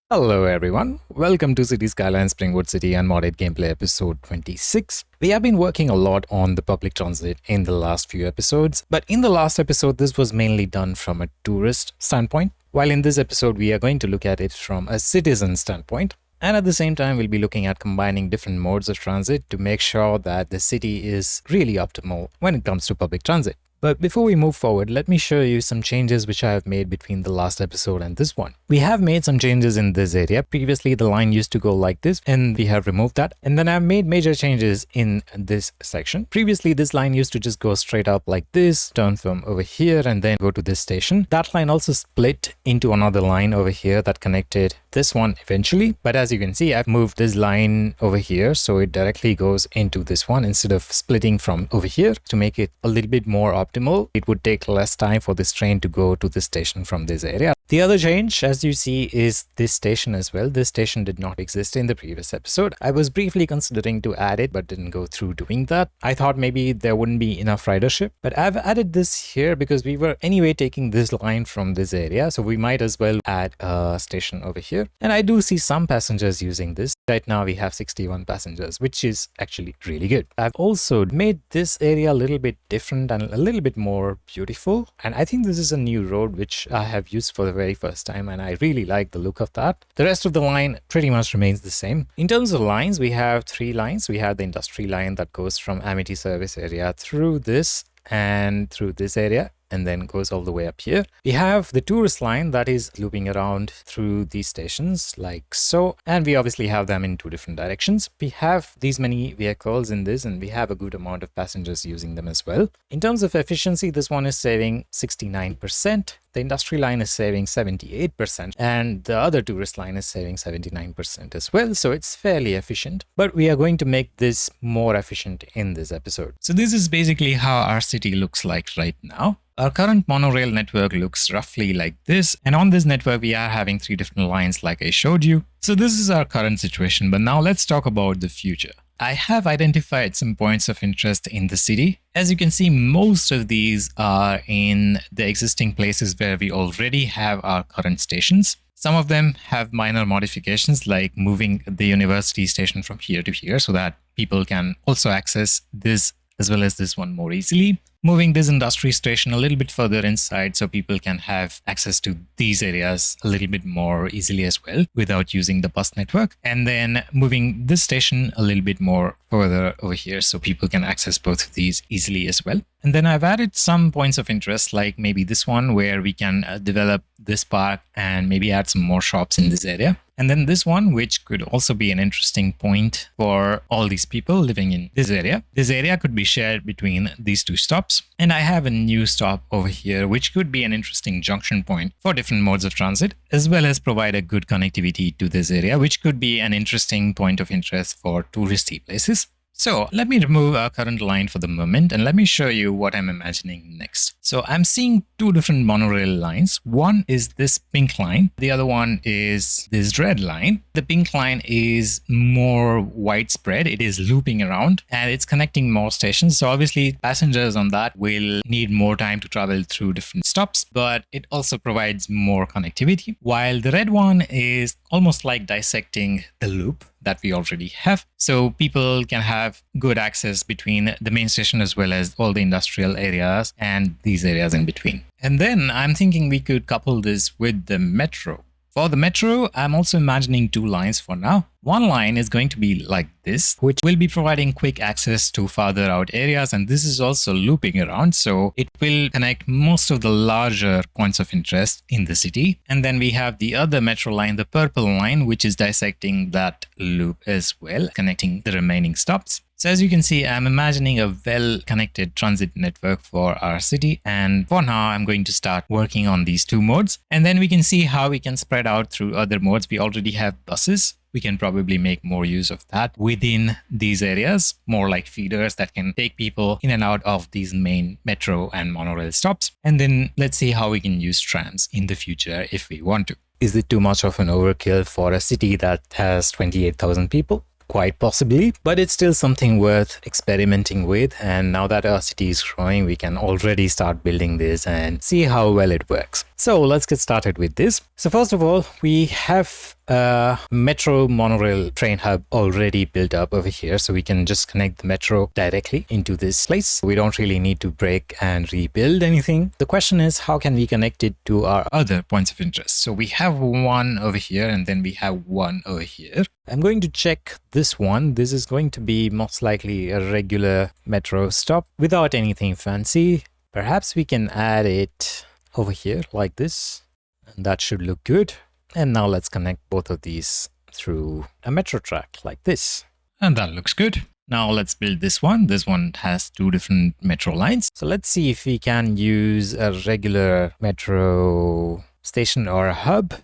Hello everyone, welcome to City Skylines Springwood City Unmodded Gameplay episode 26. We have been working a lot on the public transit in the last few episodes, but in the last episode this was mainly done from a tourist standpoint, while in this episode we are going to look at it from a citizen standpoint. And at the same time, we'll be looking at combining different modes of transit to make sure that the city is really optimal when it comes to public transit. But before we move forward, let me show you some changes which I have made between the last episode and this one. We have made some changes in this area. Previously, the line used to go like this, and we have removed that. And then I've made major changes in this section. Previously, this line used to just go straight up like this, turn from over here, and then go to this station. That line also split into another line over here that connected this one eventually. But as you can see, I've moved this line over here, so it directly goes into this one instead of splitting from over here to make it a little bit more optimal. It would take less time for this train to go to the station from this area. The other change, as you see, is this station as well. This station did not exist in the previous episode. I was briefly considering to add it, but didn't go through doing that. I thought maybe there wouldn't be enough ridership, but I've added this here because we were anyway taking this line from this area, so we might as well add a station over here. And I do see some passengers using this. Right now we have 61 passengers, which is actually really good. I've also made this area a little bit different and a little bit more beautiful. And I think this is a new road which I have used for the very first time, and I really like the look of that. The rest of the line pretty much remains the same. In terms of lines, we have three lines. We have the industry line that goes from Amity service area through this and through this area, and then goes all the way up here. We have the tourist line that is looping around through these stations like so, and we obviously have them in two different directions. We have these many vehicles in this, and we have a good amount of passengers using them as well. In terms of efficiency, this one is saving 69%. The industry line is saving 78%, and the other tourist line is saving 79% as well, so it's fairly efficient. But we are going to make this more efficient in this episode. So this is basically how our city looks like right now. Our current monorail network looks roughly like this, and on this network we are having three different lines like I showed you. So this is our current situation, but now let's talk about the future. I have identified some points of interest in the city. As you can see, most of these are in the existing places where we already have our current stations. Some of them have minor modifications like moving the university station from here to here so that people can also access this as well as this one more easily. Moving this industry station a little bit further inside so people can have access to these areas a little bit more easily as well without using the bus network. And then moving this station a little bit more further over here so people can access both of these easily as well. And then I've added some points of interest like maybe this one where we can develop this park and maybe add some more shops in this area. And then this one, which could also be an interesting point for all these people living in this area. This area could be shared between these two stops. And I have a new stop over here, which could be an interesting junction point for different modes of transit, as well as provide a good connectivity to this area, which could be an interesting point of interest for touristy places. So let me remove our current line for the moment and let me show you what I'm imagining next. So I'm seeing two different monorail lines. One is this pink line. The other one is this red line. The pink line is more widespread. It is looping around and it's connecting more stations. So obviously passengers on that will need more time to travel through different stops, but it also provides more connectivity. While the red one is almost like dissecting the loop that we already have. So people can have good access between the main station as well as all the industrial areas and these areas in between. And then I'm thinking we could couple this with the metro. For the metro, I'm also imagining two lines for now. One line is going to be like this, which will be providing quick access to farther out areas, and this is also looping around, so it will connect most of the larger points of interest in the city. And then we have the other metro line, the purple line, which is dissecting that loop as well, connecting the remaining stops. So as you can see, I'm imagining a well-connected transit network for our city, and for now I'm going to start working on these two modes, and then we can see how we can spread out through other modes. We already have buses. We can probably make more use of that within these areas, more like feeders that can take people in and out of these main metro and monorail stops. And then let's see how we can use trams in the future if we want to. Is it too much of an overkill for a city that has 28,000 people? quite possibly, but it's still something worth experimenting with. And now that our city is growing, we can already start building this and see how well it works. So let's get started with this. So first of all, we have a metro monorail train hub already built up over here, so we can just connect the metro directly into this place. We don't really need to break and rebuild anything. The question is, how can we connect it to our other points of interest? So we have one over here and then we have one over here. I'm going to check this one. This is going to be most likely a regular metro stop without anything fancy. Perhaps we can add it over here like this, and that should look good. And now let's connect both of these through a metro track like this. And that looks good. Now let's build this one. This one has two different metro lines. So let's see if we can use a regular metro station or a hub.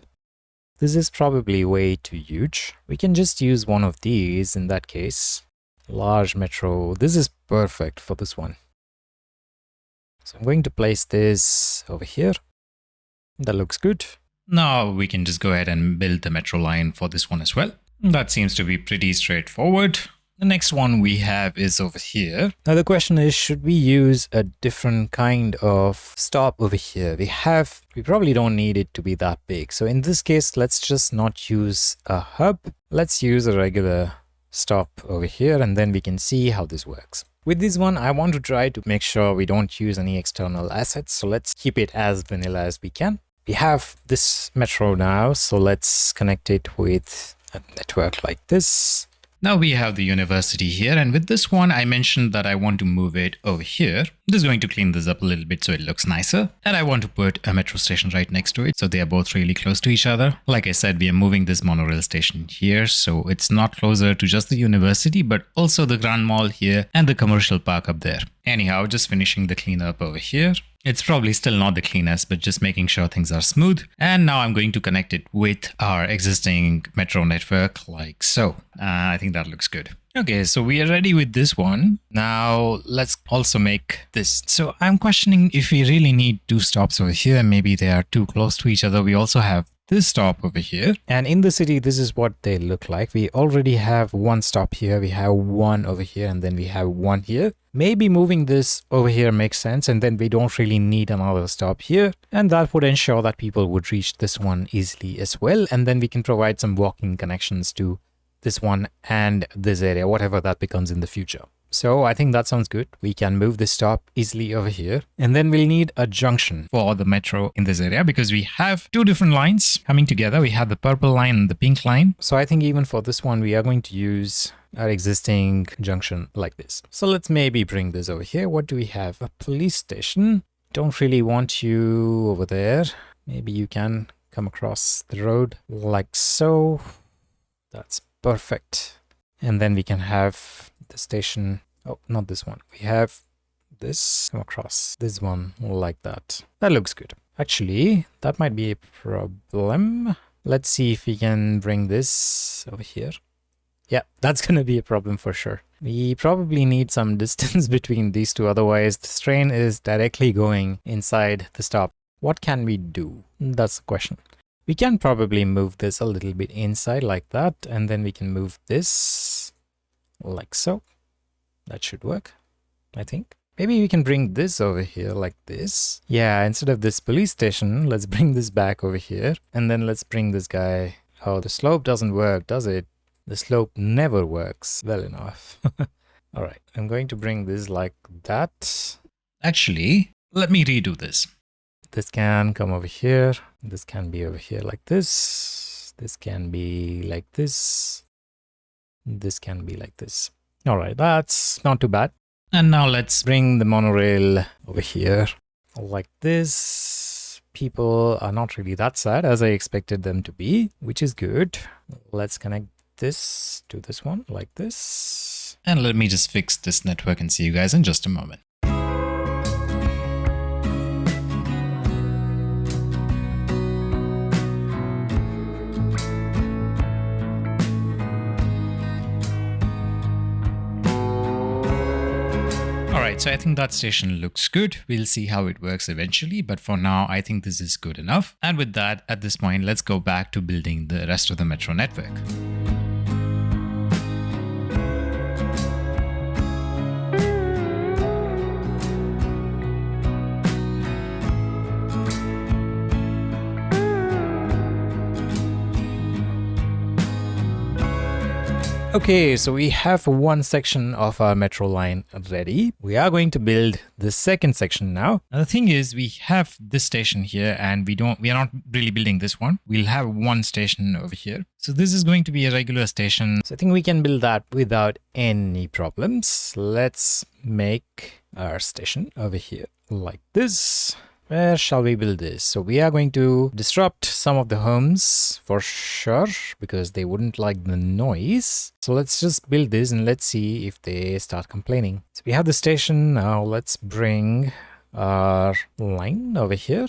This is probably way too huge. We can just use one of these in that case. Large metro. This is perfect for this one. So I'm going to place this over here. That looks good. Now we can just go ahead and build the metro line for this one as well. That seems to be pretty straightforward. The next one we have is over here. Now the question is, should we use a different kind of stop over here? We probably don't need it to be that big. So in this case, let's just not use a hub. Let's use a regular stop over here, and then we can see how this works. With this one, I want to try to make sure we don't use any external assets. So let's keep it as vanilla as we can. We have this metro now, so let's connect it with a network like this. Now we have the university here, and with this one, I mentioned that I want to move it over here. I'm just going to clean this up a little bit so it looks nicer. And I want to put a metro station right next to it, so they are both really close to each other. Like I said, we are moving this monorail station here, so it's not closer to just the university, but also the Grand Mall here and the commercial park up there. Anyhow, just finishing the cleanup over here. It's probably still not the cleanest, but just making sure things are smooth. And now I'm going to connect it with our existing metro network like so. I think that looks good. Okay, so we are ready with this one. Now let's also make this. So I'm questioning if we really need two stops over here. Maybe they are too close to each other. We also have this stop over here, and in the city this is what they look like. We already have one stop here, we have one over here, and then we have one here. Maybe moving this over here makes sense, and then we don't really need another stop here, and that would ensure that people would reach this one easily as well. And then we can provide some walking connections to this one and this area, whatever that becomes in the future. So I think that sounds good. We can move this stop easily over here. And then we'll need a junction for the metro in this area because we have two different lines coming together. We have the purple line and the pink line. So I think even for this one, we are going to use our existing junction like this. So let's maybe bring this over here. What do we have? A police station. Don't really want you over there. Maybe you can come across the road like so. That's perfect. And then we can have the station. Oh, not this one. We have this come across this one like that. That looks good. Actually, that might be a problem. Let's see if we can bring this over here. Yeah, that's going to be a problem for sure. We probably need some distance between these two. Otherwise, this train is directly going inside the stop. What can we do? That's the question. We can probably move this a little bit inside like that, and then we can move this like so. That should work, I think. Maybe we can bring this over here like this. Yeah, instead of this police station, let's bring this back over here. And then let's bring this guy. Oh, the slope doesn't work, does it? The slope never works well enough. All right, I'm going to bring this like that. Actually, let me redo this. This can come over here. This can be over here like this. This can be like this. This can be like this. All right, that's not too bad. And now let's bring the monorail over here like this. People are not really that sad as I expected them to be, which is good. Let's connect this to this one like this. And let me just fix this network and see you guys in just a moment. So I think that station looks good. We'll see how it works eventually, but for now I think this is good enough. And with that, at this point, let's go back to building the rest of the metro network. Okay, so we have one section of our metro line ready. We are going to build the second section now. Now the thing is, we have this station here and we are not really building this one. We'll have one station over here. So this is going to be a regular station. So I think we can build that without any problems. Let's make our station over here like this. Where shall we build this? So we are going to disrupt some of the homes for sure because they wouldn't like the noise. So let's just build this and let's see if they start complaining. So we have the station. Now let's bring our line over here.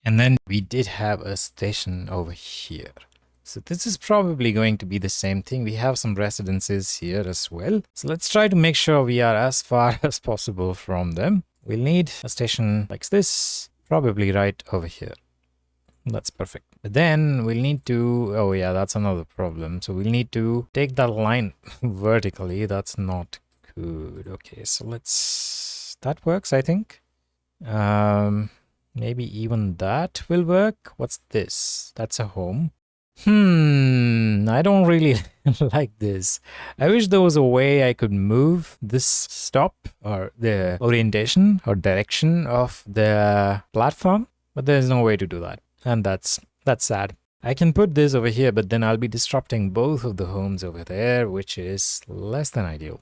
And then we did have a station over here. So this is probably going to be the same thing. We have some residences here as well. So let's try to make sure we are as far as possible from them. We'll need a station like this, probably right over here. That's perfect. But then we'll need to, oh yeah, that's another problem. So we'll need to take that line vertically. That's not good. Okay, so that works, I think. Maybe even that will work. What's this? That's a home. I don't really like this. I wish there was a way I could move this stop or the orientation or direction of the platform, but there's no way to do that. And that's sad. I can put this over here, but then I'll be disrupting both of the homes over there, which is less than ideal.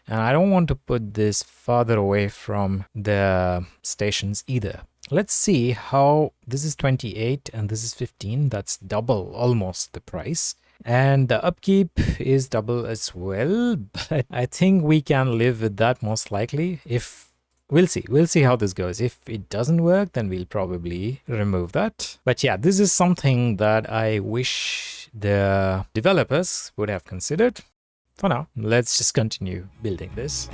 And I don't want to put this farther away from the stations either. Let's see how this is 28 and this is 15. That's double, almost the price. And the upkeep is double as well. But I think we can live with that most likely. We'll see how this goes. If it doesn't work, then we'll probably remove that. But yeah, this is something that I wish the developers would have considered. For now, let's just continue building this.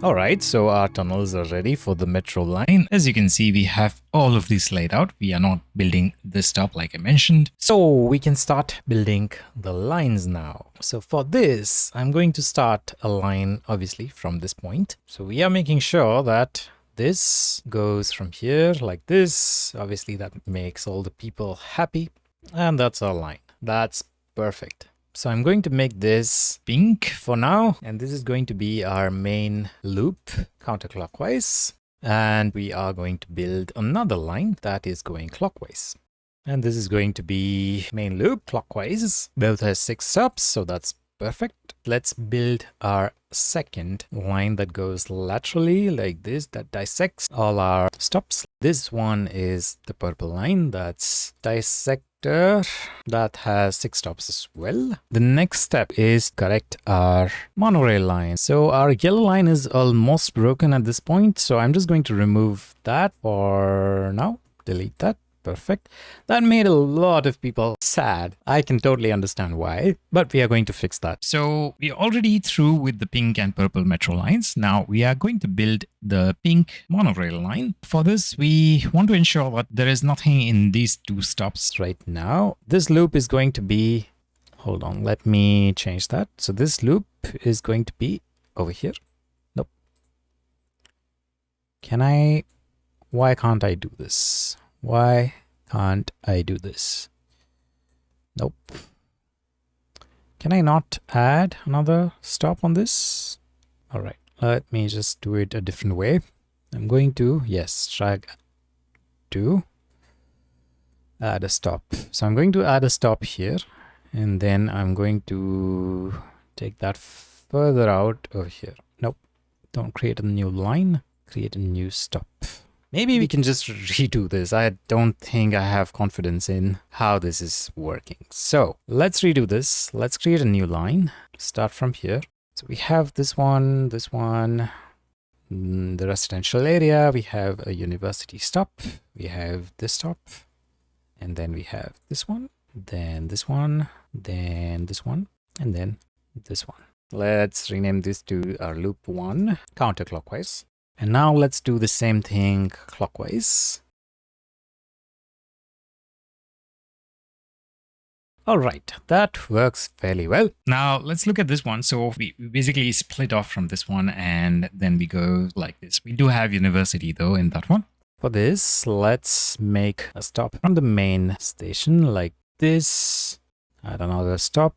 Alright, so our tunnels are ready for the metro line. As you can see, we have all of these laid out. We are not building this stop like I mentioned. So we can start building the lines now. So for this, I'm going to start a line obviously from this point. So we are making sure that this goes from here like this. Obviously that makes all the people happy. And that's our line. That's perfect. So I'm going to make this pink for now, and this is going to be our main loop counterclockwise. And we are going to build another line that is going clockwise. And this is going to be main loop clockwise. Both has 6 stops, so that's perfect. Let's build our second line that goes laterally like this, that dissects all our stops. This one is the purple line that's dissect that has 6 stops as well. The next step is correct our monorail line. So our yellow line is almost broken at this point, so I'm just going to remove that for now. Delete that. Perfect. That made a lot of people sad. I can totally understand why, but we are going to fix that. So we're already through with the pink and purple metro lines. Now we are going to build the pink monorail line. For this, we want to ensure that there is nothing in these 2 stops right now. This loop is going to be, hold on, let me change that. So this loop is going to be over here. Nope. Why can't I do this? Why can't I do this? Nope. Can I not add another stop on this? All right, let me just do it a different way. I'm going to, yes, drag to add a stop. So I'm going to add a stop here, and then I'm going to take that further out over here. Nope, don't create a new line, create a new stop. Maybe we can just redo this. I don't think I have confidence in how this is working. So let's redo this. Let's create a new line. Start from here. So we have this one, the residential area. We have a university stop. We have this stop. And then we have this one, then this one, then this one, and then this one. Let's rename this to our loop 1 counterclockwise. And now let's do the same thing clockwise. All right, that works fairly well. Now let's look at this one. So we basically split off from this one and then we go like this. We do have university though in that one. For this, let's make a stop from the main station like this. Add another stop.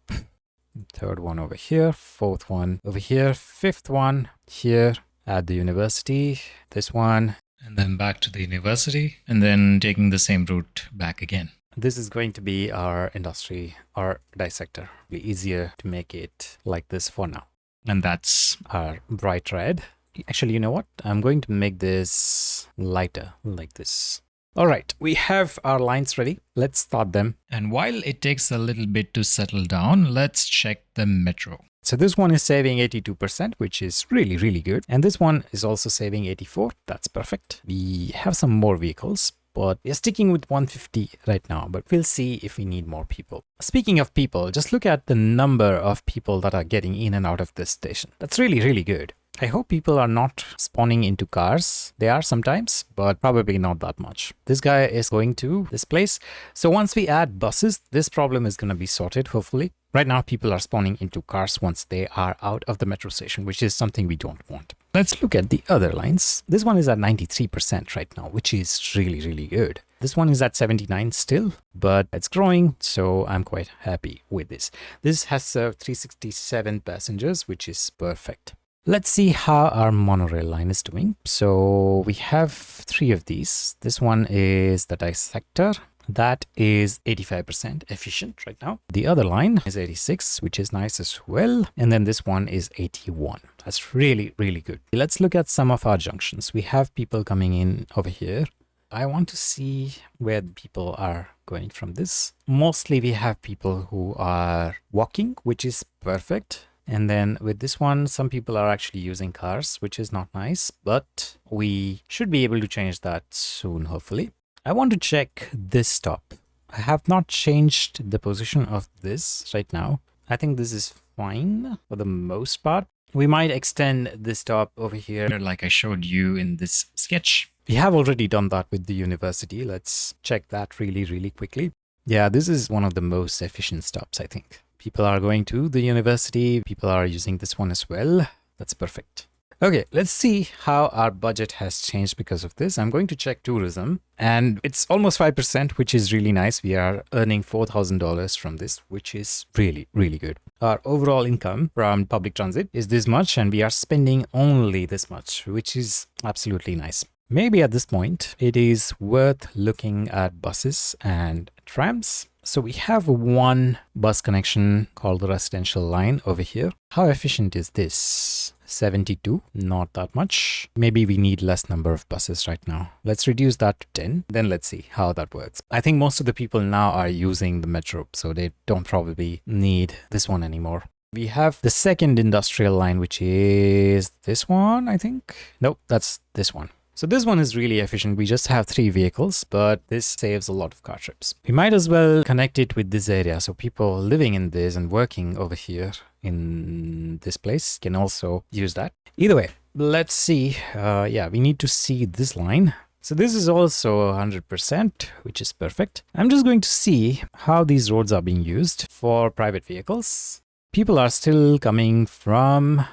Third one over here. Fourth one over here. Fifth one here. Add the university. This one. And then back to the university. And then taking the same route back again. This is going to be our industry, our dissector. It'll be easier to make it like this for now. And that's our bright red. Actually, you know what? I'm going to make this lighter like this. All right, we have our lines ready. Let's start them. And while it takes a little bit to settle down, let's check the metro. So this one is saving 82%, which is really, really good. And this one is also saving 84. That's perfect. We have some more vehicles, but we're sticking with 150 right now, but we'll see if we need more people. Speaking of people, just look at the number of people that are getting in and out of this station. That's really, really good. I hope people are not spawning into cars. They are sometimes, but probably not that much. This guy is going to this place. So once we add buses, this problem is going to be sorted, hopefully. Right now, people are spawning into cars once they are out of the metro station, which is something we don't want. Let's look at the other lines. This one is at 93% right now, which is really, really good. This one is at 79 still, but it's growing, so I'm quite happy with this. This has 367 passengers, which is perfect. Let's see how our monorail line is doing. So we have 3 of these. This one is the dissector. That is 85% efficient right now. The other line is 86, which is nice as well. And then this one is 81. That's really, really good. Let's look at some of our junctions. We have people coming in over here. I want to see where people are going from this. Mostly we have people who are walking, which is perfect. And then with this one, some people are actually using cars, which is not nice, but we should be able to change that soon, hopefully. I want to check this stop. I have not changed the position of this right now. I think this is fine for the most part. We might extend this stop over here like I showed you in this sketch. We have already done that with the university. Let's check that really, really quickly. Yeah, this is one of the most efficient stops, I think. People are going to the university. People are using this one as well. That's perfect. Okay, let's see how our budget has changed because of this. I'm going to check tourism and it's almost 5%, which is really nice. We are earning $4,000 from this, which is really, really good. Our overall income from public transit is this much and we are spending only this much, which is absolutely nice. Maybe at this point, it is worth looking at buses and trams. So we have one bus connection called the residential line over here. How efficient is this? 72, not that much. Maybe we need less number of buses right now. Let's reduce that to 10. Then let's see how that works. I think most of the people now are using the metro, so they don't probably need this one anymore. We have the second industrial line, which is this one, I think. Nope, that's this one. So this one is really efficient. We just have 3 vehicles, but this saves a lot of car trips. We might as well connect it with this area. So people living in this and working over here in this place can also use that. Either way, let's see. Yeah, we need to see this line. So this is also 100%, which is perfect. I'm just going to see how these roads are being used for private vehicles. People are still coming from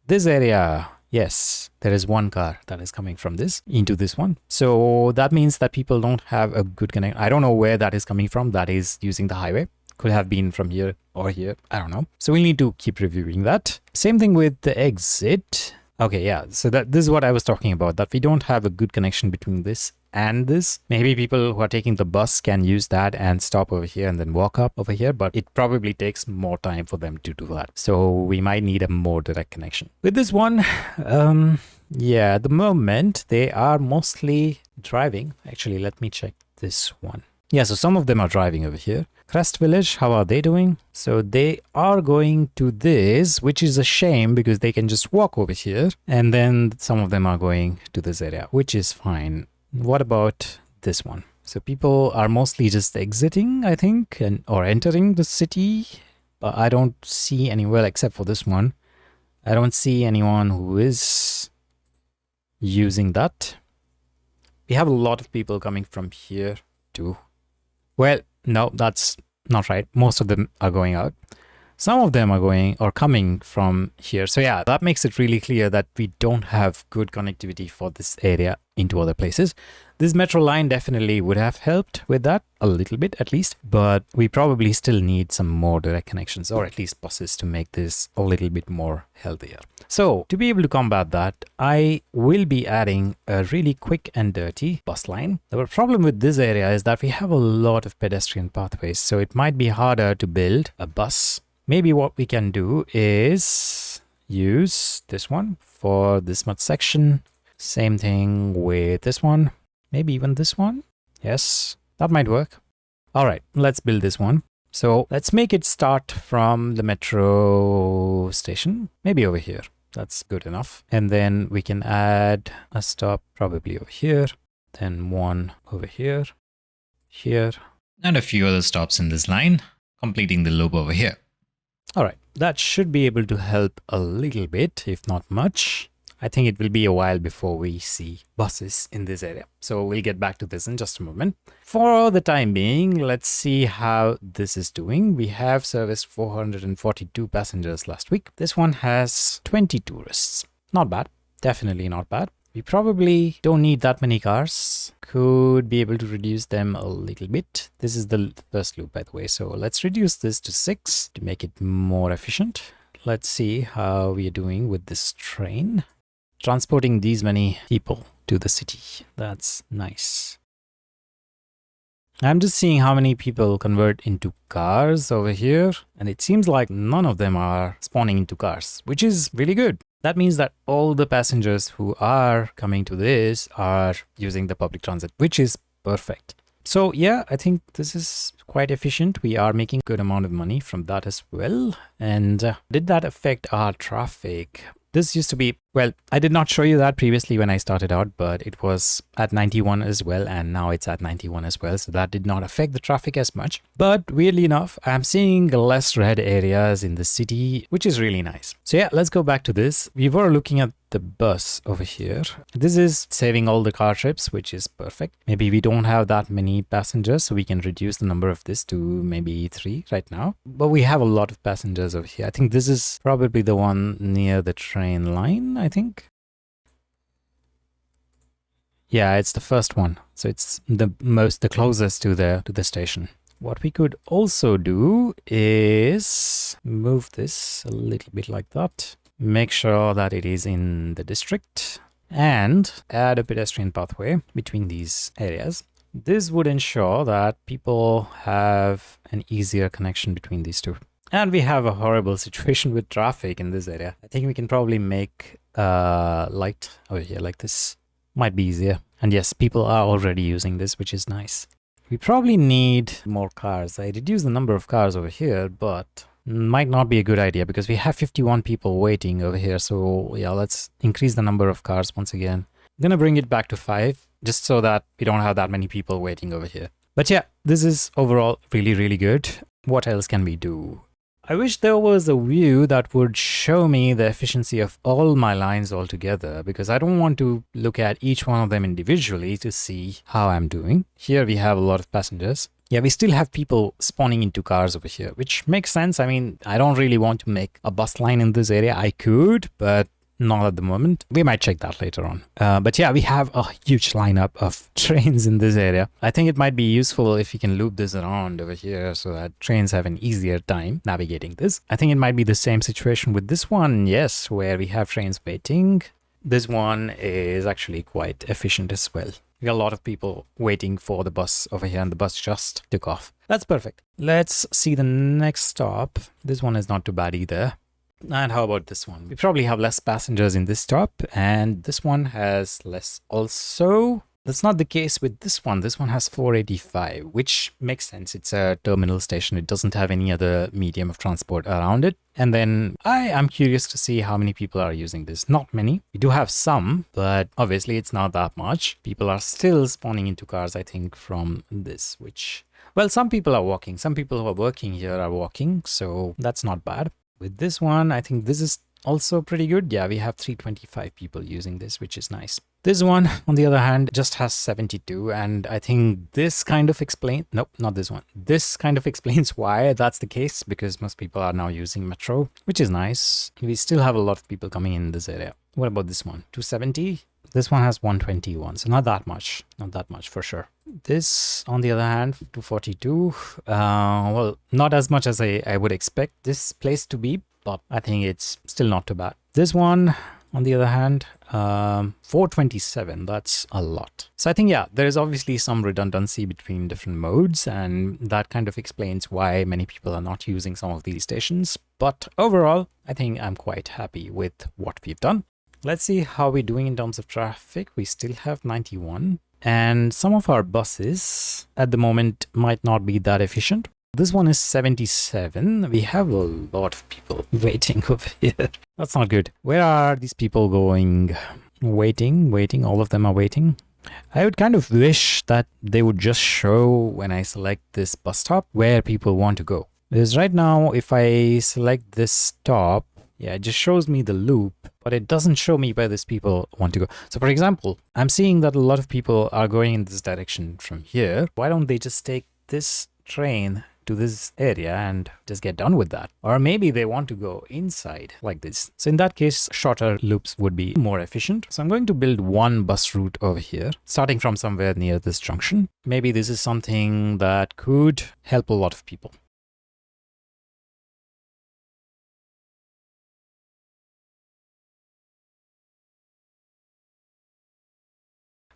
this area. Yes, there is one car that is coming from this into this one. So that means that people don't have a good connection. I don't know where that is coming from. That is using the highway. Could have been from here or here. I don't know. So we need to keep reviewing that. Same thing with the exit. Okay, yeah. So this is what I was talking about, that we don't have a good connection between this and this. Maybe people who are taking the bus can use that and stop over here and then walk up over here, but it probably takes more time for them to do that. So we might need a more direct connection. With this one, yeah, at the moment they are mostly driving. Actually, let me check this one. Yeah, so some of them are driving over here. Crest Village, how are they doing? So they are going to this, which is a shame because they can just walk over here. And then some of them are going to this area, which is fine. What about this one? So people are mostly just exiting, I think, or entering the city. But I don't see anywhere except for this one. I don't see anyone who is using that. We have a lot of people coming from here too. Well, no, that's not right. Most of them are going out. Some of them are going or coming from here. So yeah, that makes it really clear that we don't have good connectivity for this area into other places. This metro line definitely would have helped with that a little bit at least, but we probably still need some more direct connections or at least buses to make this a little bit more healthier. So to be able to combat that, I will be adding a really quick and dirty bus line. The problem with this area is that we have a lot of pedestrian pathways, so it might be harder to build a bus. Maybe what we can do is use this one for this much section. Same thing with this one. Maybe even this one. Yes, that might work. All right, let's build this one. So let's make it start from the metro station. Maybe over here. That's good enough. And then we can add a stop probably over here. Then one over here. Here. And a few other stops in this line, completing the loop over here. All right, that should be able to help a little bit, if not much. I think it will be a while before we see buses in this area. So we'll get back to this in just a moment. For the time being, let's see how this is doing. We have serviced 442 passengers last week. This one has 20 tourists. Not bad. Definitely not bad. We probably don't need that many cars. Could be able to reduce them a little bit. This is the first loop, by the way. So let's reduce this to 6 to make it more efficient. Let's see how we are doing with this train. Transporting these many people to the city. That's nice. I'm just seeing how many people convert into cars over here. And it seems like none of them are spawning into cars, which is really good. That means that all the passengers who are coming to this are using the public transit, which is perfect. So yeah, I think this is quite efficient. We are making a good amount of money from that as well. And did that affect our traffic? This used to be, well, I did not show you that previously when I started out, but it was at 91 as well, and now it's at 91 as well, so that did not affect the traffic as much. But weirdly enough, I'm seeing less red areas in the city, which is really nice. So yeah, let's go back to this. We were looking at the bus over here. This is saving all the car trips, which is perfect. Maybe we don't have that many passengers, so we can reduce the number of this to maybe 3 right now. But we have a lot of passengers over here. I think this is probably the one near the train line, I think. Yeah, it's the first one. So it's the closest to the station. What we could also do is move this a little bit like that. Make sure that it is in the district and add a pedestrian pathway between these areas. This would ensure that people have an easier connection between these two. And we have a horrible situation with traffic in this area. I think we can probably make a light over here like this. Might be easier. And yes, people are already using this, which is nice. We probably need more cars. I reduced the number of cars over here, but might not be a good idea because we have 51 people waiting over here. So yeah, let's increase the number of cars once again. I'm gonna bring it back to 5 just so that we don't have that many people waiting over here. But yeah, this is overall really, really good. What else can we do? I wish there was a view that would show me the efficiency of all my lines altogether, because I don't want to look at each one of them individually to see how I'm doing. Here we have a lot of passengers. Yeah, we still have people spawning into cars over here, which makes sense. I mean, I don't really want to make a bus line in this area. I could, but not at the moment. We might check that later on. But yeah, we have a huge lineup of trains in this area. I think it might be useful if you can loop this around over here so that trains have an easier time navigating this. I think it might be the same situation with this one. Yes, where we have trains waiting. This one is actually quite efficient as well. We got a lot of people waiting for the bus over here and the bus just took off. That's perfect. Let's see the next stop. This one is not too bad either. And how about this one? We probably have less passengers in this stop, and this one has less also. That's not the case with this one. This one has 485, which makes sense. It's a terminal station. It doesn't have any other medium of transport around it. And then I am curious to see how many people are using this. Not many. We do have some, but obviously it's not that much. People are still spawning into cars, I think, from this, which, well, some people are walking. Some people who are working here are walking, so that's not bad. With this one, I think this is also pretty good. Yeah, we have 325 people using this, which is nice. This one, on the other hand, just has 72, and I think this kind of explains, nope, not this one. This kind of explains why that's the case, because most people are now using metro, which is nice. We still have a lot of people coming in this area. What about this one? 270? This one has 121, so not that much for sure. This, on the other hand, 242, well, not as much as I would expect this place to be, but I think it's still not too bad. This one, on the other hand, 427, that's a lot. So I think, yeah, there is obviously some redundancy between different modes, and that kind of explains why many people are not using some of these stations. But overall, I think I'm quite happy with what we've done. Let's see how we're doing in terms of traffic. We still have 91, and some of our buses at the moment might not be that efficient. This one is 77. We have a lot of people waiting over here. That's not good. Where are these people going? Waiting. All of them are waiting. I would kind of wish that they would just show when I select this bus stop where people want to go. Because right now, if I select this stop, yeah, it just shows me the loop, but it doesn't show me where these people want to go. So for example, I'm seeing that a lot of people are going in this direction from here. Why don't they just take this train to this area and just get done with that? Or maybe they want to go inside like this. So in that case, shorter loops would be more efficient. So I'm going to build one bus route over here, starting from somewhere near this junction. Maybe this is something that could help a lot of people.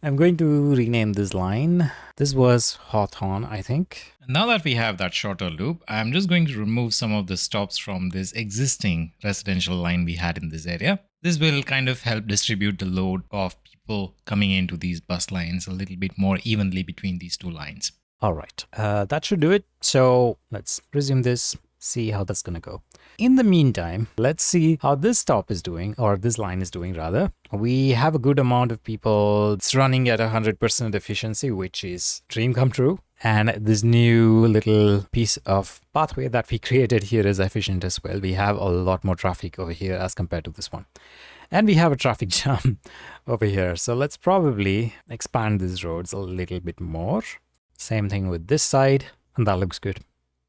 I'm going to rename this line. This was Hawthorne, I think. Now that we have that shorter loop, I'm just going to remove some of the stops from this existing residential line we had in this area. This will kind of help distribute the load of people coming into these bus lines a little bit more evenly between these two lines. All right, that should do it. So let's resume this, see how that's going to go. In the meantime, let's see how this stop is doing, or this line is doing rather. We have a good amount of people. It's running at 100% efficiency, which is dream come true. And this new little piece of pathway that we created here is efficient as well. We have a lot more traffic over here as compared to this one. And we have a traffic jam over here. So let's probably expand these roads a little bit more. Same thing with this side, and that looks good.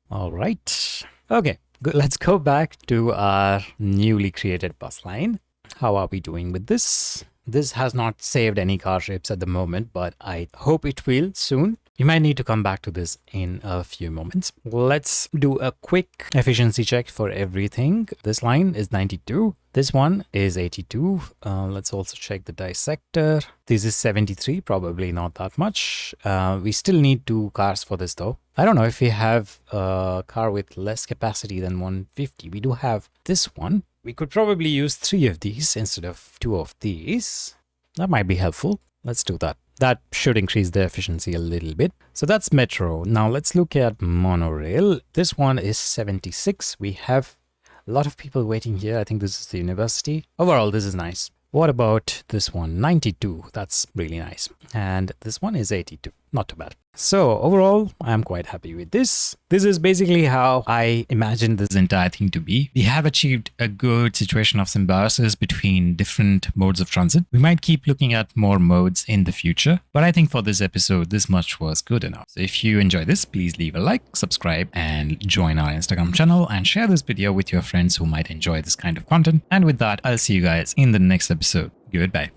All right. Okay. Let's go back to our newly created bus line. How are we doing with this? This has not saved any car shapes at the moment, but I hope it will soon. You might need to come back to this in a few moments. Let's do a quick efficiency check for everything. This line is 92. This one is 82. Let's also check the dissector. This is 73, probably not that much. We still need 2 cars for this though. I don't know if we have a car with less capacity than 150. We do have this one. We could probably use 3 of these instead of 2 of these. That might be helpful. Let's do that. That should increase the efficiency a little bit. So that's metro. Now let's look at monorail. This one is 76. We have a lot of people waiting here. I think this is the university. Overall, this is nice. What about this one? 92. That's really nice. And this one is 82. Not too bad. So overall, I'm quite happy with this. This is basically how I imagined this entire thing to be. We have achieved a good situation of symbiosis between different modes of transit. We might keep looking at more modes in the future, but I think for this episode, this much was good enough. So if you enjoy this, please leave a like, subscribe, and join our Instagram channel and share this video with your friends who might enjoy this kind of content. And with that, I'll see you guys in the next episode. Goodbye.